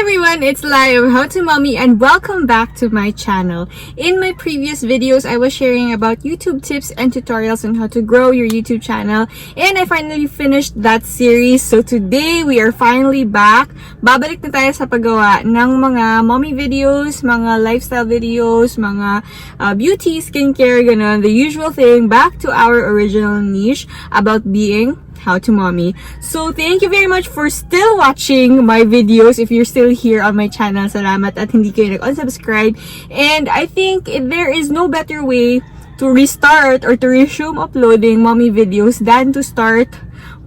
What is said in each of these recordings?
everyone, it's Layy of How to Mommy and welcome back to my channel. In my previous videos, I was sharing about YouTube tips and tutorials on how to grow your YouTube channel, and I finally finished that series. So today, we are finally back. Babalik na tayo sa paggawa ng mga mommy videos, mga lifestyle videos, mga beauty, skincare, ganun. The usual thing, back to our original niche about being How to Mommy. So, thank you very much for still watching my videos. If you're still here on my channel, salamat at hindi kayo nag-unsubscribe. And I think there is no better way to restart or to resume uploading mommy videos than to start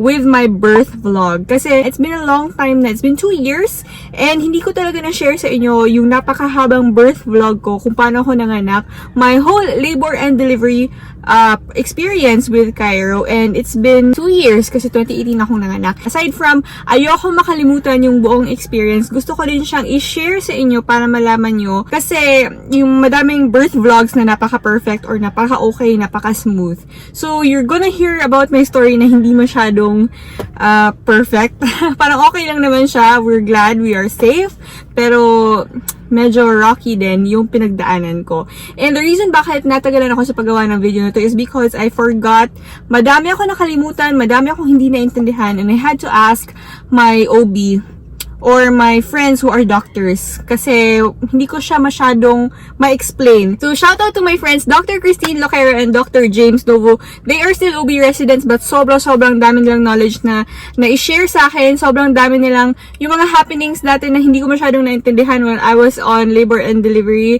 with my birth vlog. Kasi it's been a long time na. It's been 2 years and hindi ko talaga na-share sa inyo yung napakahabang birth vlog ko kung paano ako nanganak. My whole labor and delivery experience with Cairo, and it's been 2 years kasi 2018 akong nanganak. Aside from ayoko makalimutan yung buong experience, gusto ko din siyang i-share sa inyo para malaman nyo kasi yung madaming birth vlogs na napaka-perfect or napaka-okay, napaka-smooth. So, you're gonna hear about my story na hindi masyadong perfect. Parang okay lang naman siya. We're glad we are safe. Pero medyo rocky din yung pinagdaanan ko. And the reason bakit natagalan ako sa paggawa ng video na to is because I forgot. Madami ako nakalimutan, madami akong hindi naintindihan, and I had to ask my OB or my friends who are doctors kasi hindi ko siya masyadong ma-explain. So, shout out to my friends, Dr. Cristyne Loquero and Dr. James Novo. They are still OB residents but sobrang dami nilang knowledge na i-share sa akin. Sobrang dami nilang yung mga happenings dati na hindi ko masyadong naintindihan when I was on labor and delivery.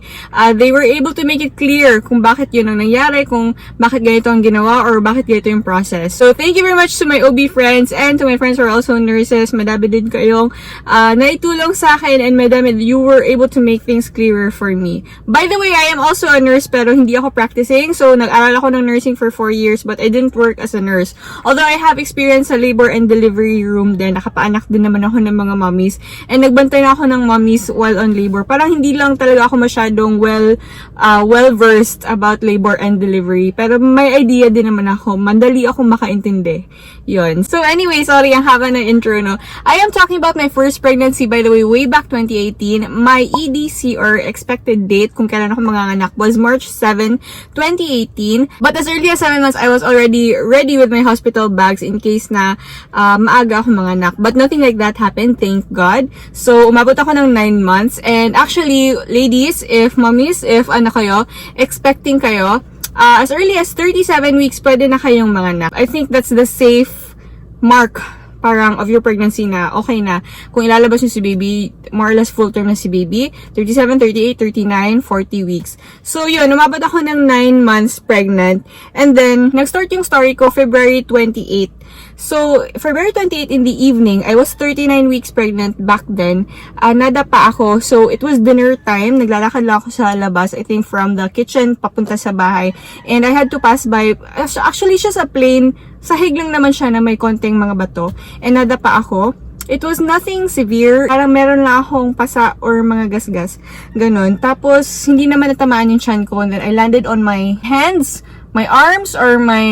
They were able to make it clear kung bakit yun ang nangyari, kung bakit ganito ang ginawa, or bakit ganito yung process. So, thank you very much to my OB friends and to my friends who are also nurses. Madami din kayong naitulong sa akin, and madami, you were able to make things clearer for me. By the way, I am also a nurse pero hindi ako practicing. So, nag-aral ako ng nursing for 4 years but I didn't work as a nurse. Although I have experience sa labor and delivery room din. Nakapaanak din naman ako ng mga mommies. And nagbantay na ako ng mommies while on labor. Parang hindi lang talaga ako masyadong well-versed about labor and delivery. Pero may idea din naman ako. Mandali ako makaintindi. Yun. So, anyway, sorry, ang haba ng intro, no? I am talking about my first pregnancy, by the way back 2018. My EDC or expected date kung kailan ako manganganak was March 7, 2018. But as early as 7 months, I was already ready with my hospital bags in case na maaga ako manganak. But nothing like that happened, thank God. So, umabot ako ng 9 months. And actually, ladies, if mommies, if kayo, expecting kayo, as early as 37 weeks, pwede na kayong manganak. I think that's the safe mark parang of your pregnancy na okay na. Kung ilalabas nyo si baby, more or less full term na si baby, 37, 38, 39, 40 weeks. So yun, umabot ako ng 9 months pregnant. And then, nag-start yung story ko February 28. So, February 28 in the evening, I was 39 weeks pregnant back then. Nadapa ako. So, it was dinner time. Naglalakad lang ako sa labas, I think from the kitchen papunta sa bahay. And I had to pass by, actually siya sa plain, sahig lang naman siya na may konting mga bato. And nadapa ako. It was nothing severe. Parang meron lang akong pasa or mga gasgas. Ganon. Tapos, hindi naman natamaan yung tiyan ko. And then, I landed on my hands, my arms, or my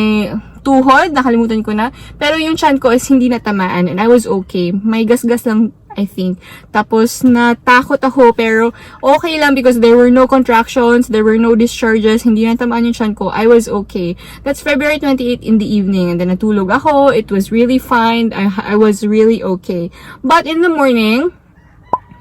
tuhod, nakalimutan ko na. Pero yung tiyan ko is hindi natamaan and I was okay. May gasgas lang, I think. Tapos, natakot ako pero okay lang because there were no contractions, there were no discharges, hindi natamaan yung tiyan ko. I was okay. That's February 28 in the evening, and then natulog ako. It was really fine. I was really okay. But in the morning,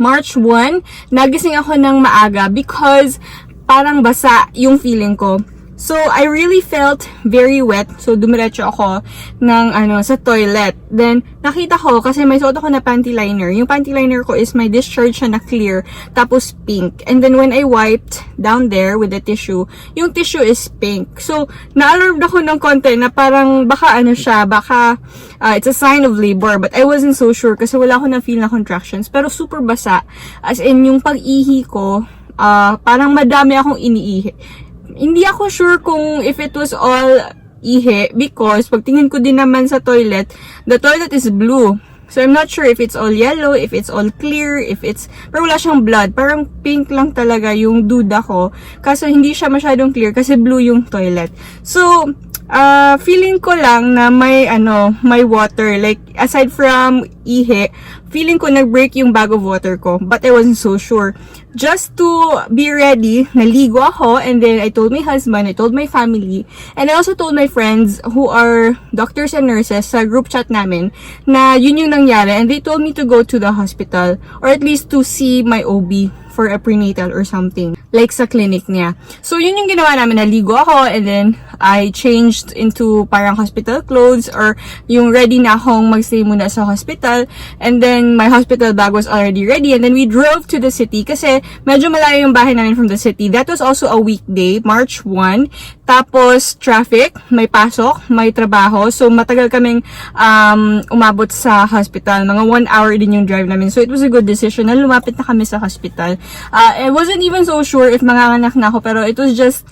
March 1, nagising ako ng maaga because parang basa yung feeling ko. So, I really felt very wet. So, dumiretso ako ng, sa toilet. Then, nakita ko, kasi may suot ako na panty liner. Yung panty liner ko is may discharge siya na clear, tapos pink. And then, when I wiped down there with the tissue, yung tissue is pink. So, na-alarmed ako ng konti na parang baka it's a sign of labor. But I wasn't so sure kasi wala ako na-feel na contractions. Pero super basa. As in, yung pag-ihi ko, parang madami akong iniihi. Hindi ako sure kung if it was all ihi because pagtingin ko din naman sa toilet, the toilet is blue. So, I'm not sure if it's all yellow, if it's all clear, pero wala siyang blood. Parang pink lang talaga yung duda ko. Kaso hindi siya masyadong clear kasi blue yung toilet. So, feeling ko lang na may water. Like, aside from ihi, feeling ko nag-break yung bag of water ko. But I wasn't so sure. Just to be ready, naligo ako, and then I told my husband, I told my family, and I also told my friends who are doctors and nurses sa group chat namin na yun yung nangyari, and they told me to go to the hospital, or at least to see my OB for a prenatal or something, like sa clinic niya. So, yun yung ginawa namin, naligo ako, and then I changed into parang hospital clothes, or yung ready na akong magstay muna sa hospital, and then my hospital bag was already ready, and then we drove to the city, kasi medyo malayo yung bahay namin from the city. That was also a weekday, March 1, tapos traffic, may pasok, may trabaho, so matagal kaming umabot sa hospital, mga 1 hour din yung drive namin, so it was a good decision na lumapit na kami sa hospital. I wasn't even so sure if manganganak na ako, pero it was just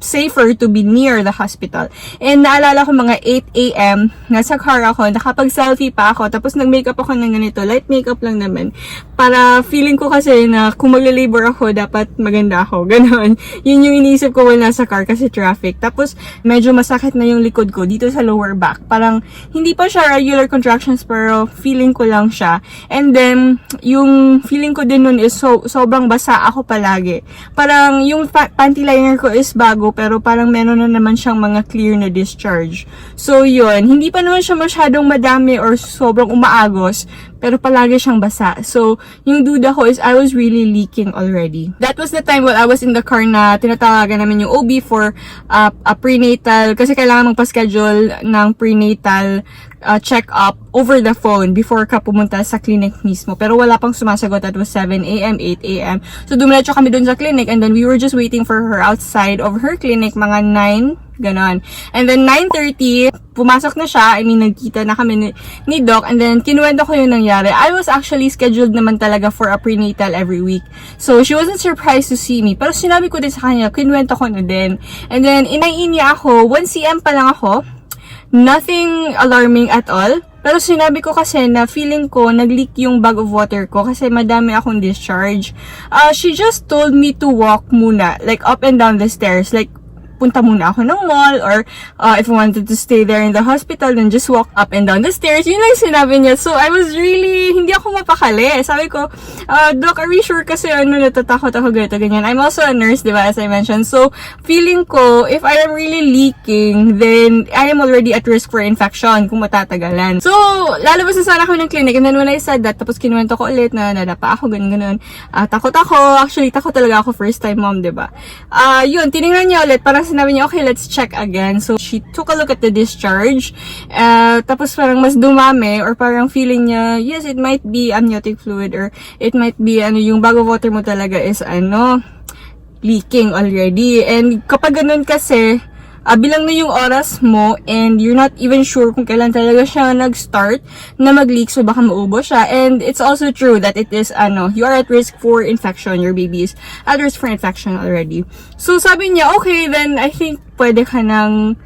safer to be near the hospital. And naalala ko mga 8 a.m. nasa car ako, nakapag-selfie pa ako, tapos nag-makeup ako ng ganito, light makeup lang naman. Para feeling ko kasi na kung magla-labor ako, dapat maganda ako. Ganon. Yun yung iniisip ko while nasa car kasi traffic. Tapos medyo masakit na yung likod ko dito sa lower back. Parang hindi pa siya regular contractions, pero feeling ko lang siya. And then, yung feeling ko din nun is sobrang basa ako palagi. Parang yung panty liner ko is bago, pero parang meron na naman siyang mga clear na discharge. So, yun. Hindi pa naman siya masyadong madami or sobrang umaagos, pero palagi siyang basa. So, yung duda ko is I was really leaking already. That was the time while I was in the car na tinatawagan namin yung OB for a prenatal, kasi kailangan magpa-schedule ng prenatal check-up over the phone before ka pumunta sa clinic mismo. Pero wala pang sumasagot. That was 7 a.m., 8 a.m. So, dumiretso kami dun sa clinic, and then we were just waiting for her outside of her clinic, mga 9, ganon. And then 9:30, pumasok na siya. I mean, nagkita na kami ni Doc, and then kinuwento ko yung nangyari. I was actually scheduled naman talaga for a prenatal every week. So, she wasn't surprised to see me. Pero sinabi ko din sa kanya, kinuwento ko na din. And then, inain niya ako, 1 cm pa lang ako. Nothing alarming at all. Pero sinabi ko kasi na feeling ko nag-leak yung bag of water ko kasi madami akong discharge. She just told me to walk muna, like up and down the stairs, like punta muna ako ng mall, or if I wanted to stay there in the hospital, then just walk up and down the stairs. Yun lang sinabi niya. So, I was really, hindi ako mapakali. Sabi ko, Doc, are we sure? Kasi natatakot ako ganito, ganyan. I'm also a nurse, di ba, as I mentioned. So, feeling ko, if I am really leaking, then I am already at risk for infection kung matatagalan. So, lalabas na sana kami ng clinic, and then when I said that, tapos kinuwento ko ulit na nadapa ako, ganun. Takot ako. Actually, takot talaga ako, first time mom, di ba? Yun, tinignan niya ulit, parang sinabi niya, okay, let's check again. So, she took a look at the discharge. Tapos parang mas dumami, or parang feeling niya, yes, it might be amniotic fluid, or it might be, yung bag of water mo talaga is, leaking already. And kapag ganun kasi, bilang na yung oras mo, and you're not even sure kung kailan talaga siya nag-start na mag-leak, so baka maubos siya. And it's also true that it is, you are at risk for infection. Your baby is at risk for infection already. So, sabi niya, okay, then I think pwede ka nang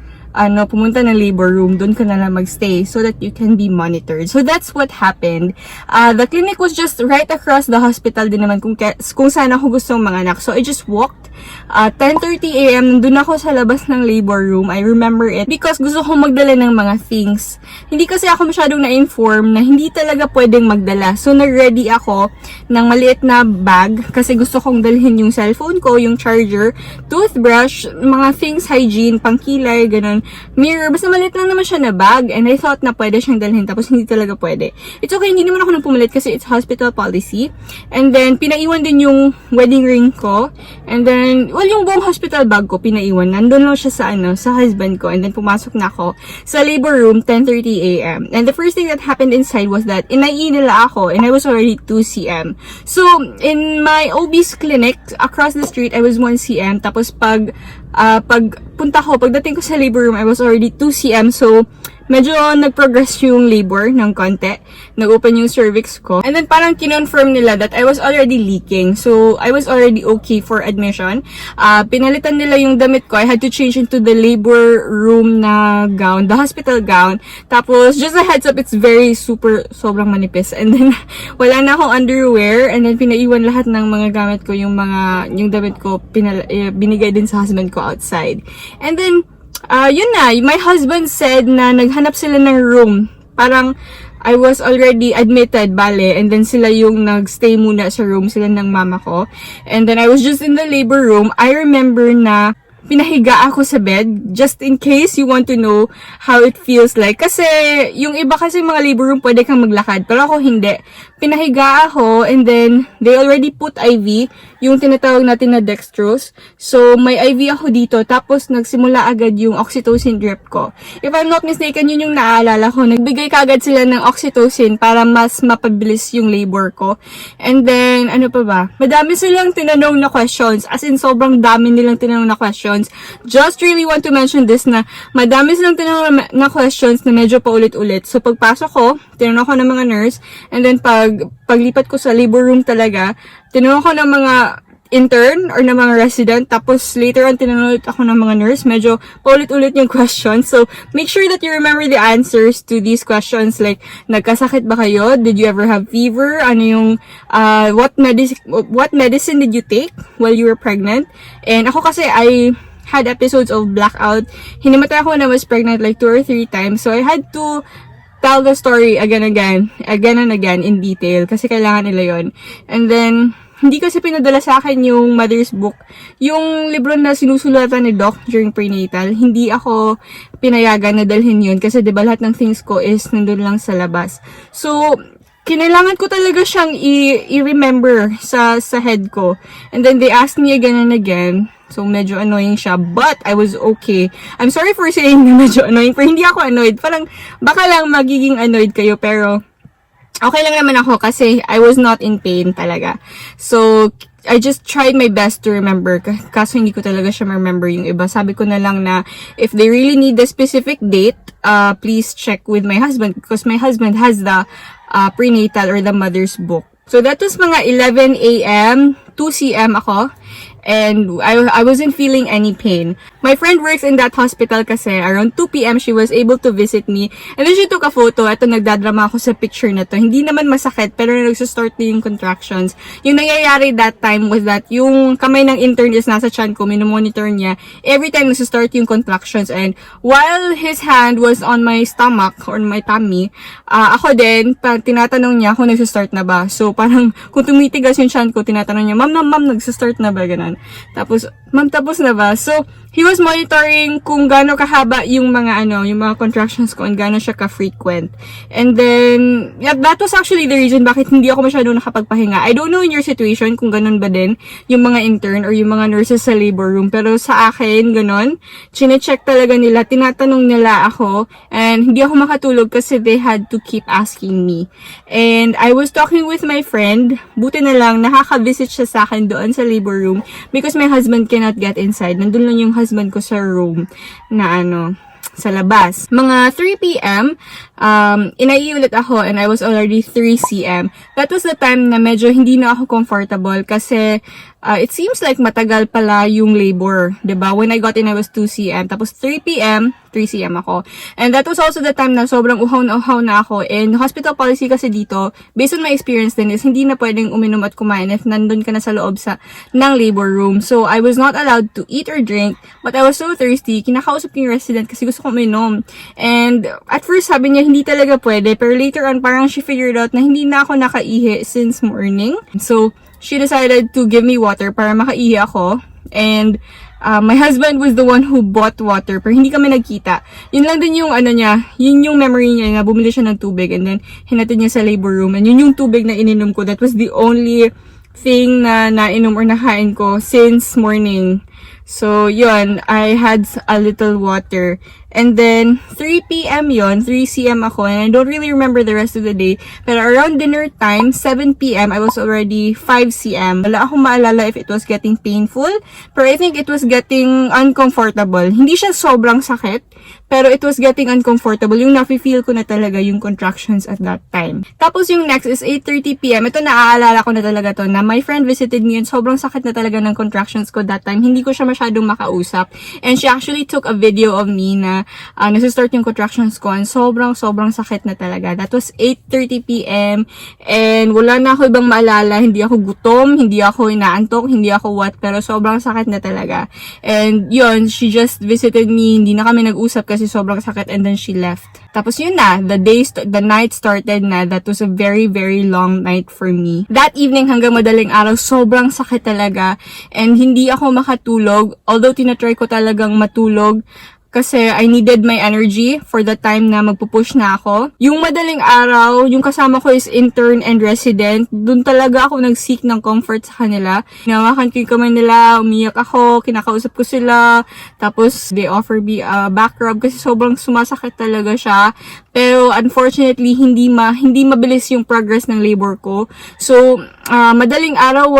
pumunta ng labor room, doon ka na lang magstay so that you can be monitored. So, that's what happened. The clinic was just right across the hospital din naman kung saan ako gustong manganak. So, I just walked. 10:30 a.m. nandun ako sa labas ng labor room. I remember it because gusto kong magdala ng mga things. Hindi kasi ako masyadong na-inform na hindi talaga pwedeng magdala. So, nag-ready ako ng maliit na bag kasi gusto kong dalhin yung cellphone ko, yung charger, toothbrush, mga things, hygiene, pangkilay, ganun, mirror. Basta maliit lang naman siya na bag, and I thought na pwede siyang dalhin, tapos hindi talaga pwede. It's okay, hindi naman ako nang pumalit kasi it's hospital policy. And then, pinaiwan din yung wedding ring ko. And then, yung buong hospital bag ko, pinaiwan. Nandun lang siya sa husband ko. And then, pumasok na ako sa labor room, 10:30 a.m. And the first thing that happened inside was that inai nila ako, and I was already 2 cm. So, in my OB's clinic, across the street, I was 1 cm. Tapos, pagdating ko sa labor room, I was already 2 cm. So, medyo nag-progress yung labor ng konti. Nag-open yung cervix ko. And then parang kinonfirm nila that I was already leaking. So, I was already okay for admission. Pinalitan nila yung damit ko. I had to change into the labor room na gown, the hospital gown. Tapos, just a heads up, it's sobrang manipis. And then, wala na akong underwear. And then, pinaiwan lahat ng mga gamit ko, yung damit ko, binigay din sa husband ko outside. And then, Yun na, my husband said na naghanap sila ng room. Parang, I was already admitted, bale, and then sila yung nagstay muna sa room, sila ng mama ko. And then I was just in the labor room. I remember na pinahiga ako sa bed, just in case you want to know how it feels like. Kasi, yung iba kasi mga labor room, pwede kang maglakad, pero ako hindi. Pinahiga ako, and then, they already put IV, yung tinatawag natin na dextrose. So, may IV ako dito, tapos nagsimula agad yung oxytocin drip ko. If I'm not mistaken, yun yung naaalala ko. Nagbigay kagad sila ng oxytocin para mas mapabilis yung labor ko. And then, ano pa ba? Madami silang tinanong na questions. As in, sobrang dami nilang tinanong na questions. Just really want to mention this na madami silang tinanong na questions na medyo paulit-ulit. So, pagpasok ko, tinanong ko ng mga nurse, and then paglipat ko sa labor room talaga, tinanong ko ng mga intern or ng mga resident, tapos later on tinanong ako ng mga nurse, medyo paulit-ulit yung questions. So, make sure that you remember the answers to these questions, like, nagkasakit ba kayo? Did you ever have fever? Ano yung, what medicine did you take while you were pregnant? And ako kasi, I had episodes of blackout. Hinimatay ako when I was pregnant like 2 or 3 times. So, I had to tell the story again and again in detail kasi kailangan nila yon. And then, hindi kasi pinadala sa akin yung mother's book. Yung libro na sinusulatan ni Doc during prenatal, hindi ako pinayagan na dalhin yun kasi diba lahat ng things ko is nandun lang sa labas. So, kinailangan ko talaga siyang i-remember sa head ko. And then they asked me again and again. So, medyo annoying siya. But, I was okay. I'm sorry for saying na medyo annoying. Pero hindi ako annoyed. Parang, baka lang magiging annoyed kayo. Pero, okay lang naman ako kasi I was not in pain talaga. So, I just tried my best to remember. Kaso hindi ko talaga siya remember yung iba. Sabi ko na lang na, if they really need the specific date, please check with my husband. Because my husband has the prenatal or the mother's book. So, that was mga 11 a.m. 2 c.m. ako. And I wasn't feeling any pain. My friend works in that hospital kasi around 2 p.m. she was able to visit me. And then she took a photo. Ito, nagdadrama ako sa picture na to. Hindi naman masakit, pero nagsistart na yung contractions. Yung nangyayari that time was that yung kamay ng intern is nasa chan ko, minomonitor niya. Every time nagsistart yung contractions. And while his hand was on my stomach or my tummy, ako din, tinatanong niya kung nagsistart na ba. So parang kung tumitigas yung chan ko, tinatanong niya, ma'am, nagsistart na ba? Ganun. Tapos, ma'am, tapos na ba? So, he was monitoring kung gaano kahaba yung mga yung mga contractions ko and gaano siya ka-frequent. And then, yeah, that was actually the reason bakit hindi ako masyadong nakapagpahinga. I don't know in your situation kung ganun ba din yung mga intern or yung mga nurses sa labor room. Pero sa akin, ganun. Chine-check talaga nila, tinatanong nila ako, and hindi ako makatulog kasi they had to keep asking me. And I was talking with my friend, buti na lang, nakaka-visit siya sa akin doon sa labor room because my husband cannot get inside. Nandun lang yung husband ko sa room na sa labas. Mga 3 p.m., inaihi ulit ako and I was already 3 c.m. That was the time na medyo hindi na ako comfortable kasi it seems like matagal pala yung labor, 'di ba? When I got in, I was 2 c.m. Tapos 3 p.m., 3 c.m. ako. And that was also the time na sobrang uhaw na ako. And hospital policy kasi dito, based on my experience din, is hindi na pwedeng uminom at kumain if nandun ka na sa loob ng labor room. So, I was not allowed to eat or drink, but I was so thirsty. Kinakausap ko yung resident kasi gusto ko uminom. And at first, sabi niya, hindi talaga pwede. Pero later on, parang she figured out na hindi na ako nakaihi since morning. So, she decided to give me water para makaihi ako. And my husband was the one who bought water, pero hindi kami nagkita. Yun lang din yung yun yung memory niya na bumili siya ng tubig and then hinatid niya sa labor room. And yun yung tubig na ininom ko. That was the only thing na nainom or nakain ko since morning. So, yun, I had a little water. And then, 3 p.m. yun, 3 c.m. ako, and I don't really remember the rest of the day. Pero around dinner time, 7 p.m., I was already 5 c.m. Wala akong maalala if it was getting painful, pero I think it was getting uncomfortable. Hindi siya sobrang sakit, pero it was getting uncomfortable. Yung nafe-feel ko na talaga yung contractions at that time. Tapos yung next is 8:30 p.m. Ito, naaalala ko na talaga to, na my friend visited me and sobrang sakit na talaga ng contractions ko that time. Hindi ko siya masyadong makausap. And she actually took a video of me na nasa-start yung contractions ko, and sobrang sakit na talaga. That was 8:30 p.m. and wala na ako ibang maalala, hindi ako gutom, hindi ako inaantok, hindi ako what, pero sobrang sakit na talaga. And yun, she just visited me, hindi na kami nag-usap kasi sobrang sakit, and then she left. Tapos yun na, the night started na. That was a very, very long night for me. That evening hanggang madaling araw, sobrang sakit talaga. And hindi ako makatulog. Although tinatry ko talagang matulog, kasi I needed my energy for the time na magpupush na ako. Yung madaling araw, yung kasama ko is intern and resident. Doon talaga ako nag-seek ng comfort sa kanila. Hinawakan ko yung kamay nila, umiyak ako, kinakausap ko sila. Tapos, they offer me a back rub kasi sobrang sumasakit talaga siya. Pero, unfortunately, hindi mabilis yung progress ng labor ko. So, madaling araw,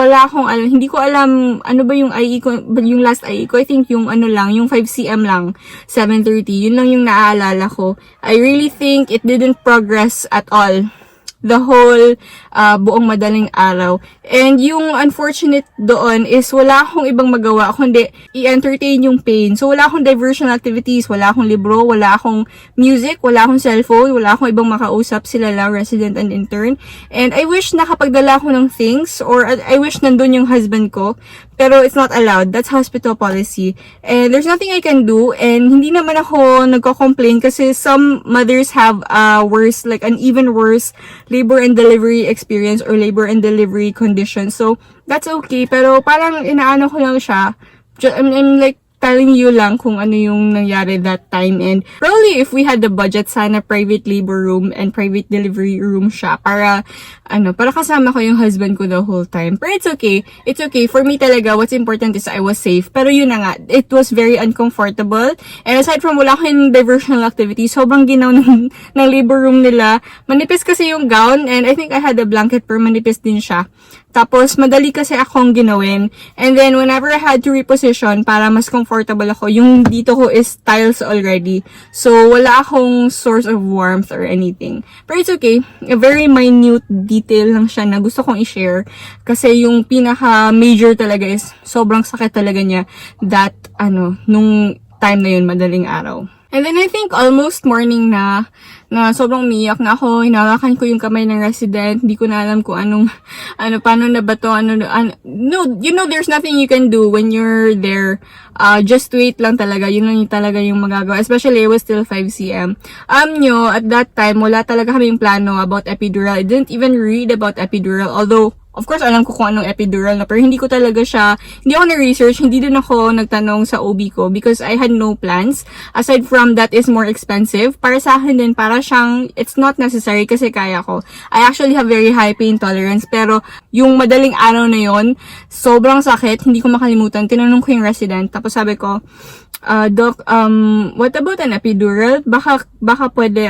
hindi ko alam, ano ba yung IE ko, yung last IE ko, I think yung yung 5cm lang. 7:30. Yun lang yung naaalala ko. I really think it didn't progress at all. The whole buong madaling araw. And yung unfortunate doon is wala akong ibang magawa kundi i-entertain yung pain. So wala akong diversion activities, wala akong libro, wala akong music, wala akong cellphone, wala akong ibang makausap, sila lang, resident and intern. And I wish nakapagdala ako ng things, or I wish nandun yung husband ko. Pero it's not allowed. That's hospital policy. And there's nothing I can do. And hindi naman ako nagko-complain kasi some mothers have worse, like an even worse labor and delivery experience or labor and delivery condition. So, that's okay. Pero parang inaano ko lang siya. I'm like telling you lang kung ano yung nangyari that time. And probably if we had the budget, sana private labor room and private delivery room siya para kasama ko yung husband ko the whole time. Pero it's okay. It's okay. For me talaga, what's important is I was safe. Pero yun na nga, it was very uncomfortable. And aside from wala akong diversional activity, sobrang ginaw ng labor room nila. Manipis kasi yung gown, and I think I had a blanket pero manipis din siya. Tapos, madali kasi akong ginawin. And then, whenever I had to reposition para mas comfortable ako, yung dito ko is tiles already. So, wala akong source of warmth or anything. But it's okay. A very minute detail lang siya na gusto kong i-share. Kasi yung pinaka-major talaga is sobrang sakit talaga niya nung time na yun, madaling araw. And then I think almost morning na sobrang umiyak na ako, hinawakan ko yung kamay ng resident, hindi ko na alam kung paano na ba to, no, there's nothing you can do when you're there. Just wait lang talaga, yun lang talaga yung magagawa, especially I was still 5cm. At that time, wala talaga kaming plano about epidural. I didn't even read about epidural, although of course, alam ko kung anong epidural na, pero hindi ako na-research, hindi din ako nagtanong sa OB ko because I had no plans. Aside from that is more expensive. Para sa akin din, para siyang, it's not necessary kasi kaya ko. I actually have very high pain tolerance, pero yung madaling araw na yon, sobrang sakit, hindi ko makalimutan. Tinanong ko yung resident, tapos sabi ko, Doc, what about an epidural? Baka pwede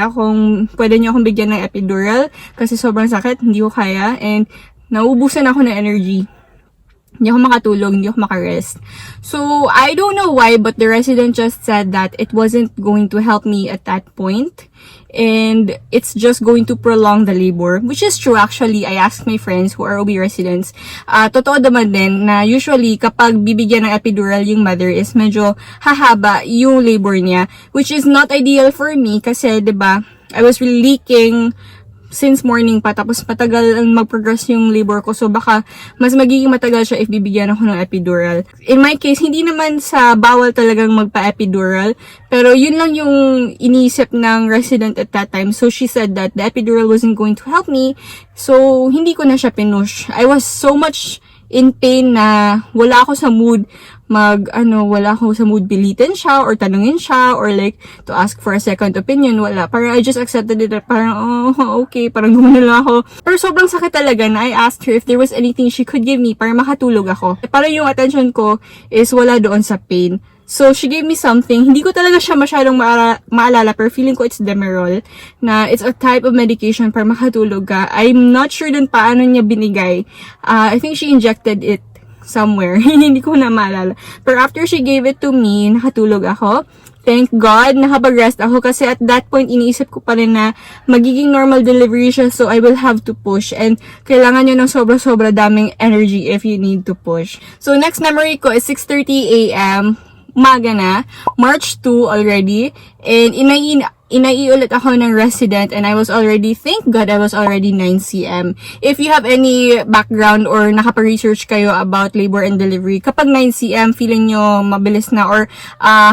niyo akong bigyan ng epidural kasi sobrang sakit, hindi ko kaya, and nauubusan ako ng energy. Hindi ako makatulog, hindi ako makarest. So, I don't know why, but the resident just said that it wasn't going to help me at that point. And it's just going to prolong the labor. Which is true, actually. I asked my friends who are OB residents. Totoo naman din na usually kapag bibigyan ng epidural yung mother is medyo hahaba yung labor niya. Which is not ideal for me kasi, diba, I was really leaking since morning pa, tapos matagal ang mag-progress yung labor ko. So, baka mas magiging matagal siya if bibigyan ako ng epidural. In my case, hindi naman sa bawal talagang magpa-epidural, pero yun lang yung iniisip ng resident at that time. So, she said that the epidural wasn't going to help me. So, hindi ko na siya pinush. I was so much in pain na wala ako sa mood pilitin siya or tanungin siya or like to ask for a second opinion. Wala. Parang I just accepted it. Parang, okay. Parang gumanala ako. Pero sobrang sakit talaga na I asked her if there was anything she could give me para makatulog ako. Parang yung attention ko is wala doon sa pain. So, she gave me something. Hindi ko talaga siya masyadong maalala, pero feeling ko it's Demerol, na it's a type of medication para makatulog ka. I'm not sure dun paano niya binigay. I think she injected it somewhere. Hindi ko na maalala. Pero after she gave it to me, nakatulog ako. Thank God, nakapag-rest ako kasi at that point, iniisip ko pa rin na magiging normal delivery siya, so I will have to push. And kailangan nyo ng sobra-sobra daming energy if you need to push. So, next memory ko is 6:30 a.m. umaga na, March 2 already, and inai ulit ako ng resident, and I was already, thank God, I was already 9 cm. If you have any background or nakapa-research kayo about labor and delivery, kapag 9 cm, feeling nyo mabilis na or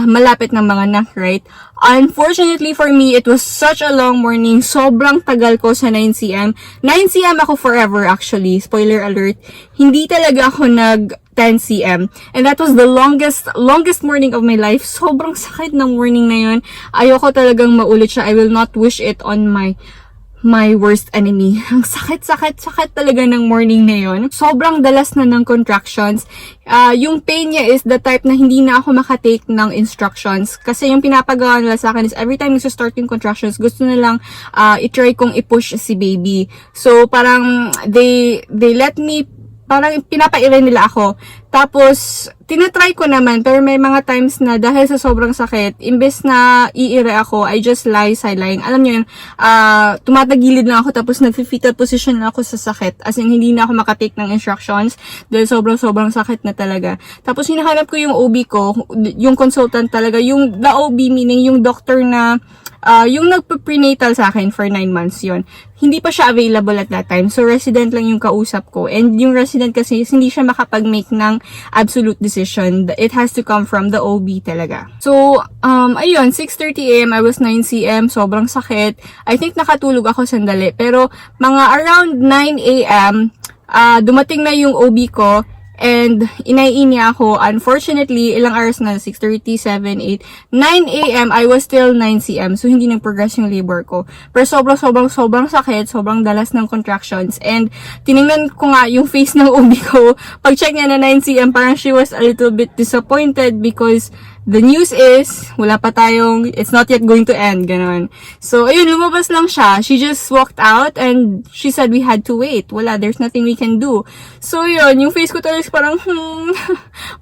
malapit ng mga anak, right? Unfortunately for me, it was such a long morning. Sobrang tagal ko sa 9 cm. 9 cm ako forever actually. Spoiler alert. Hindi talaga ako nag 10 cm. And that was the longest morning of my life. Sobrang sakit ng morning na yun. Ayoko talagang maulit siya. I will not wish it on my worst enemy. Ang sakit talaga ng morning na yun. Sobrang dalas na ng contractions. Yung pain niya is the type na hindi na ako makatake ng instructions. Kasi yung pinapagawa nila sa akin is every time nagsa-start yung contractions, gusto nilang i-try kong i-push si baby. So, parang they let me, parang pinapailan nila ako. Tapos, tinatry ko naman, pero may mga times na dahil sa sobrang sakit, imbes na iire ako, I just lie sideline. Alam niyo yun, tumatagilid lang ako, tapos nag-fetal position lang ako sa sakit. As in, hindi na ako makatake ng instructions, dahil sobrang sakit na talaga. Tapos, hinahanap ko yung OB ko, yung consultant talaga, yung the OB meaning yung doctor na, yung nagpa-prenatal sa akin for 9 months yon. Hindi pa siya available at that time. So, resident lang yung kausap ko. And yung resident kasi, hindi siya makapag-make ng absolute decision. It has to come from the OB talaga. So, ayun, 6:30 AM, I was 9 cm. Sobrang sakit. I think nakatulog ako sandali. Pero, mga around 9 AM, dumating na yung OB ko. And, inaiini ako. Unfortunately, ilang hours na, 6:30, 7, 8, 9 AM, I was still 9 cm. So, hindi nag-progress yung labor ko. Pero sobrang sakit, sobrang dalas ng contractions. And, tinignan ko nga yung face ng OB ko. Pag-check niya na 9 cm, parang she was a little bit disappointed because the news is, wala pa tayong, it's not yet going to end, ganon. So, ayun, lumabas lang siya. She just walked out and she said we had to wait. Wala, there's nothing we can do. So, yun, yung face ko talaga parang,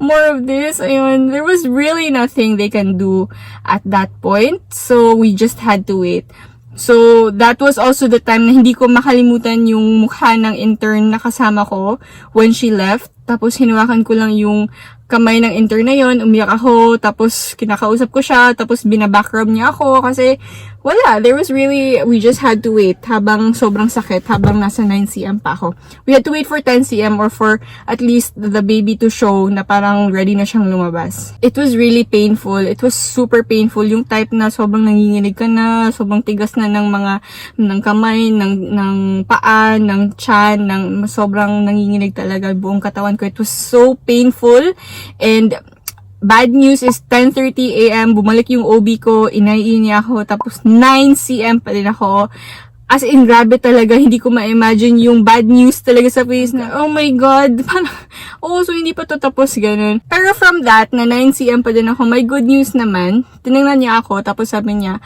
more of this. Ayun, there was really nothing they can do at that point. So, we just had to wait. So, that was also the time na hindi ko makalimutan yung mukha ng intern na kasama ko when she left. Tapos, hinawakan ko lang yung kamay ng intern na yon, umiyak ako, tapos kinakausap ko siya, tapos binabackrob niya ako kasi wala, there was really, we just had to wait habang sobrang sakit, habang nasa 9 cm pa ako. We had to wait for 10 cm or for at least the baby to show na parang ready na siyang lumabas. It was really painful. It was super painful. Yung type na sobrang nanginginig ka na, sobrang tigas na ng kamay, ng paa, ng tiyan, sobrang nanginginig talaga buong katawan ko. It was so painful. And bad news is 10:30 AM, bumalik yung OB ko, inaiini ako, tapos 9 cm pa din ako. As in, grabe talaga, hindi ko ma-imagine yung bad news talaga sa face na, oh my God, parang, so hindi pa to tapos, ganun. Pero from that, na 9 cm pa din ako, may good news naman. Tinignan niya ako, tapos sabi niya,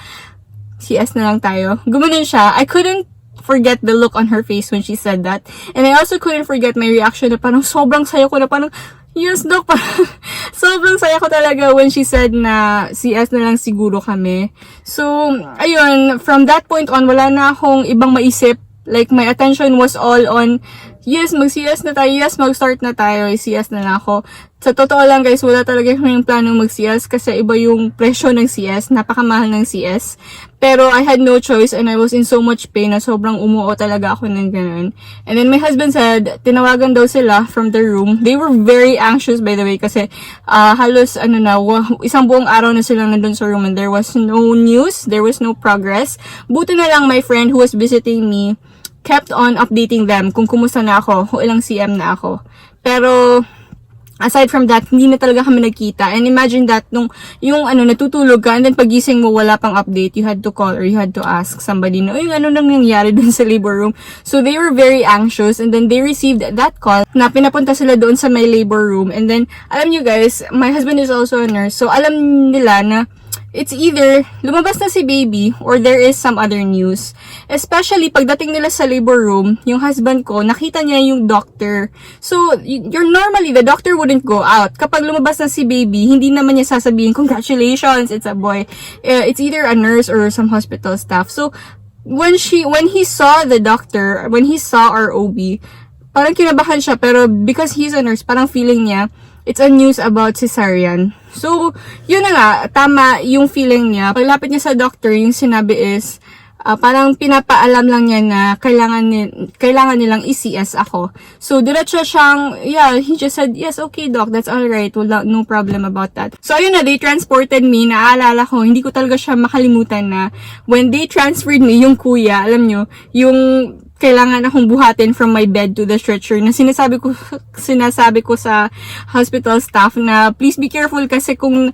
CS na lang tayo. Gumanon siya. I couldn't forget the look on her face when she said that. And I also couldn't forget my reaction na parang sobrang sayo ko na parang, yes, Doc. Sobrang saya ko talaga when she said na CS na lang siguro kami. So, ayun, from that point on, wala na akong ibang maisip. Like, my attention was all on, yes, mag-CS na tayo, yes, mag-start na tayo, CS na lang ako. Sa totoo lang guys, wala talaga yung planong mag-CS kasi iba yung presyo ng CS, napakamahal ng CS. Pero I had no choice and I was in so much pain na sobrang umuo talaga ako ng ganun. And then my husband said, tinawagan daw sila from the room. They were very anxious by the way kasi halos isang buong araw na silang nandun sa room and there was no news, there was no progress. Buti na lang my friend who was visiting me kept on updating them kung kumusta na ako, kung ilang CM na ako. Pero aside from that, hindi na talaga kami nagkita. And imagine that, natutulog ka, and then pagising mo, wala pang update, you had to call or you had to ask somebody na, ano nang nangyari dun sa labor room. So, they were very anxious, and then they received that call na pinapunta sila doon sa my labor room. And then, alam nyo guys, my husband is also a nurse, so alam nila na, it's either lumabas na si baby or there is some other news. Especially pagdating nila sa labor room, yung husband ko, nakita niya yung doctor. So, normally, the doctor wouldn't go out. Kapag lumabas na si baby, hindi naman niya sasabihin, congratulations, it's a boy. It's either a nurse or some hospital staff. So, when he saw the doctor, when he saw our OB, parang kinabahan siya, pero because he's a nurse, parang feeling niya, it's a news about cesarean. So, yun na nga, tama yung feeling niya. Paglapit niya sa doctor, yung sinabi is, parang pinapaalam lang niya na kailangan nilang i-CS ako. So, diretso siyang, he just said, yes, okay doc, that's alright, no problem about that. So, ayun na, they transported me, naaalala ko, hindi ko talaga siya makalimutan na when they transferred me, yung kuya, alam nyo, yung kailangan akong buhatin from my bed to the stretcher na sinasabi ko sa hospital staff na please be careful kasi kung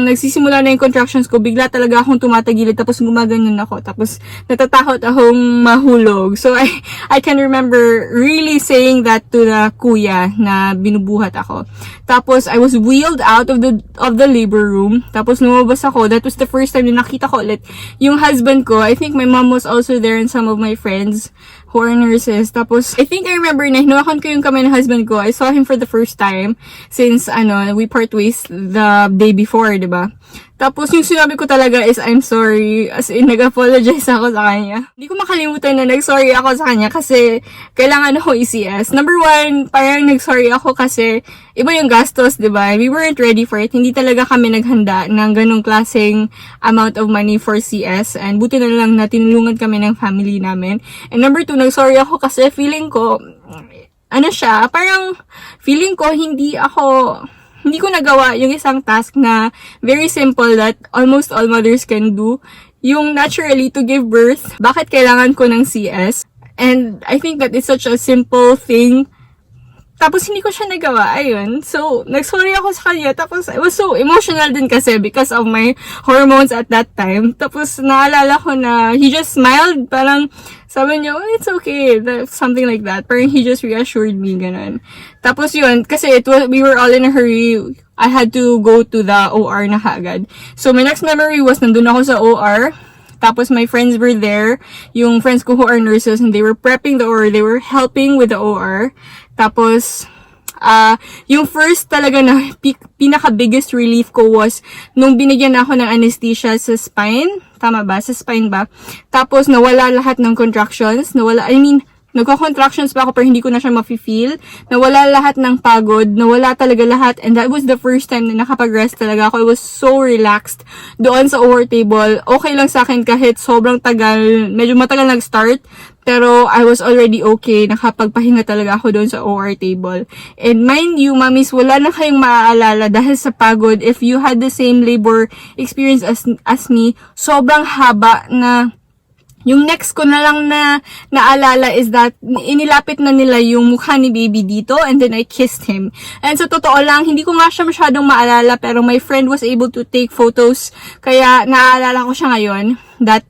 nagsisimula na yung contractions ko, bigla talaga akong tumatagilid tapos gumaganyan ako. Tapos natatakot akong mahulog. So I can remember really saying that to the kuya na binubuhat ako. Tapos I was wheeled out of the labor room. Tapos lumabas ako. That was the first time na nakita ko ulit yung husband ko. I think my mom was also there and some of my friends who are nurses. Tapos, I think I remember na hinawakan ko yung kamay ng husband ko. I saw him for the first time since, we part ways the day before, diba? Tapos, yung sinabi ko talaga is, I'm sorry. As in, nag-apologize ako sa kanya. Hindi ko makalimutan na nag-sorry ako sa kanya kasi kailangan ako i-CS. Number one, parang nag-sorry ako kasi iba yung gastos, diba? We weren't ready for it. Hindi talaga kami naghanda ng ganong klaseng amount of money for CS. And buti na lang na tinulungan kami ng family namin. And number two, nag-sorry ako kasi feeling ko, parang feeling ko hindi ko nagawa yung isang task na very simple that almost all mothers can do. Yung naturally to give birth, bakit kailangan ko ng CS? And I think that it's such a simple thing. Tapos hindi ko siya nagawa, ayun. So, nag-sorry ako sa kanya. Tapos, I was so emotional din kasi because of my hormones at that time. Tapos, naalala ko na he just smiled. Parang, sabi niya, oh, it's okay. Something like that. Parang he just reassured me, ganun. Tapos yun, kasi we were all in a hurry. I had to go to the OR na kaagad. So, my next memory was nandun ako sa OR. Tapos my friends were there, yung friends ko who are nurses, and they were prepping the OR, they were helping with the OR. Tapos, yung first talaga na pinaka-biggest relief ko was nung binigyan ako ng anesthesia sa spine. Tama ba? Sa spine ba? Tapos, nawala lahat ng contractions. Nagko-contractions pa ako pero hindi ko na siya mafe-feel. Nawala lahat ng pagod. Nawala talaga lahat. And that was the first time na nakapag-rest talaga ako. I was so relaxed doon sa OR table. Okay lang sa akin kahit sobrang tagal. Medyo matagal nag-start. Pero I was already okay. Nakapagpahinga talaga ako doon sa OR table. And mind you, mommies, wala na kayong maaalala dahil sa pagod. If you had the same labor experience as me, sobrang haba na. Yung next ko na lang na naalala is that inilapit na nila yung mukha ni baby dito and then I kissed him. And sa totoo lang, hindi ko nga siya masyadong maalala pero my friend was able to take photos kaya naaalala ko siya ngayon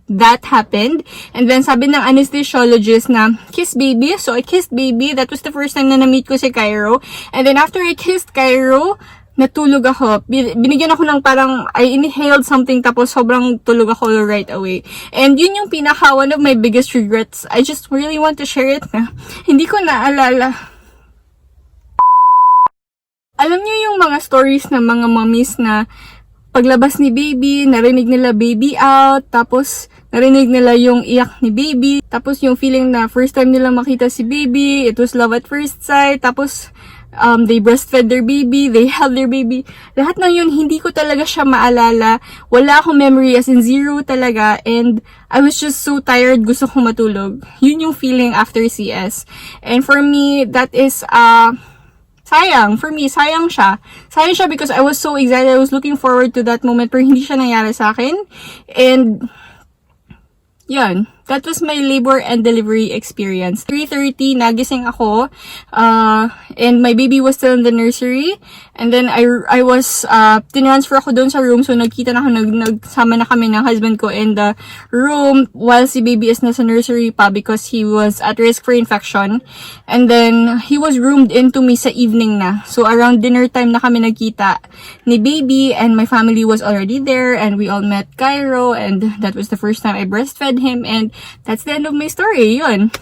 that happened. And then sabi ng anesthesiologist na kiss baby. So I kissed baby. That was the first time na na-meet ko si Cairo. And then after I kissed Cairo, natulog ako. Binigyan ako ng parang, I inhaled something tapos sobrang tulog ako right away. And yun yung one of my biggest regrets. I just really want to share it na hindi ko naalala. Alam niyo yung mga stories ng mga mommies na paglabas ni baby, narinig nila baby out, tapos narinig nila yung iyak ni baby, tapos yung feeling na first time nila makita si baby, it was love at first sight, tapos they breastfed their baby, they held their baby. Lahat ng yun, hindi ko talaga siya maalala. Wala akong memory, as in zero talaga. And I was just so tired, gusto kong matulog. Yun yung feeling after CS. And for me, that is, sayang. For me, sayang siya. Sayang siya because I was so excited. I was looking forward to that moment, pero hindi siya nangyari sa akin. And, yun. That was my labor and delivery experience. 3:30, nagising ako, and my baby was still in the nursery. And then I was, tinransfer ako doon sa room, so nagkita na ako, nagsama na kami ng husband ko in the room while si baby is nasa nursery pa because he was at risk for infection. And then, he was roomed into me sa evening na. So, around dinner time na kami nagkita ni baby, and my family was already there, and we all met Cairo, and that was the first time I breastfed him, and that's the end of my story. Yun.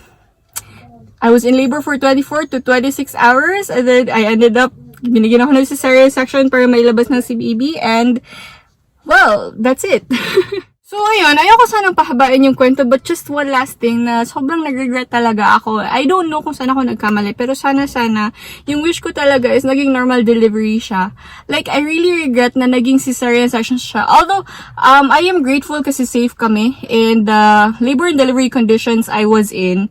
I was in labor for 24 to 26 hours and then I ended up, binigyan ako ng cesarean section para may labas ng si baby and, well, that's it. So, ayun, ayoko sanang pahabain yung kwento, but just one last thing na sobrang nag-regret talaga ako. I don't know kung saan ako nagkamali, pero sana, yung wish ko talaga is naging normal delivery siya. Like, I really regret na naging cesarean section siya. Although, I am grateful kasi safe kami, and the labor and delivery conditions I was in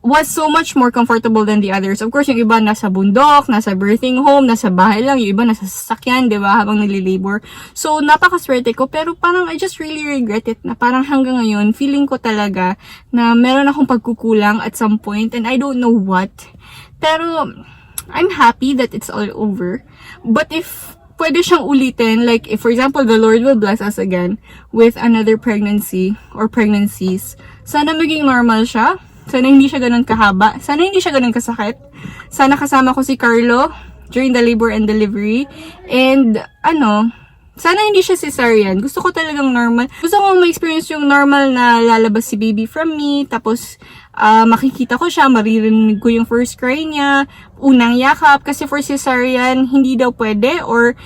was so much more comfortable than the others. Of course, yung iba nasa bundok, nasa birthing home, nasa bahay lang, yung iba nasa sasakyan, di ba, habang nililabor. So, napakaswerte ko, pero parang I just really regret it na parang hanggang ngayon, feeling ko talaga na meron akong pagkukulang at some point, and I don't know what. Pero, I'm happy that it's all over. But if pwede siyang ulitin, like if for example, the Lord will bless us again with another pregnancy or pregnancies, sana maging normal siya. Sana hindi siya ganun kahaba. Sana hindi siya ganun kasakit. Sana kasama ko si Carlo during the labor and delivery. And, sana hindi siya cesarean. Gusto ko talagang normal. Gusto ko ma-experience yung normal na lalabas si baby from me. Tapos, makikita ko siya, maririnig ko yung first cry niya, unang yakap. Kasi for cesarean, hindi daw pwede or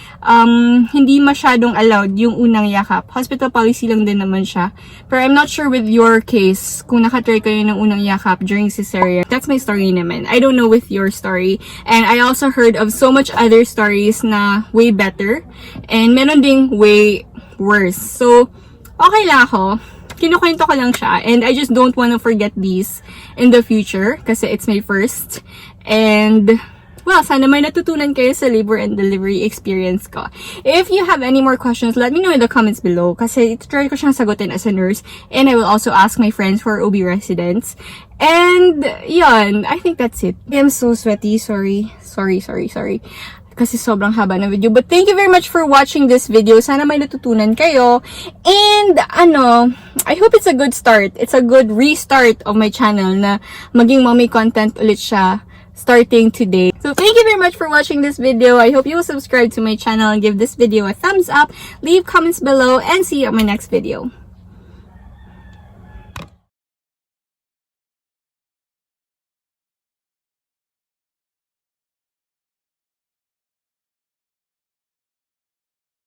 hindi masyadong allowed yung unang yakap. Hospital policy lang din naman siya. Pero I'm not sure with your case kung nakatry kayo ng unang yakap during cesarean. That's my story naman. I don't know with your story. And I also heard of so much other stories na way better. And meron ding way worse. So, okay lang ako. Kinukwento ko lang siya. And I just don't want to forget these in the future. Kasi it's my first. And, well, sana may natutunan kayo sa labor and delivery experience ko. If you have any more questions, let me know in the comments below. Kasi try ko siyang sagutin as a nurse. And I will also ask my friends who are OB residents. And, yun, I think that's it. I am so sweaty. Sorry. Kasi sobrang haba ng video. But thank you very much for watching this video. Sana may natutunan kayo. And, I hope it's a good start. It's a good restart of my channel na maging mommy content ulit siya starting today. So, thank you very much for watching this video. I hope you will subscribe to my channel and give this video a thumbs up. Leave comments below and see you on my next video.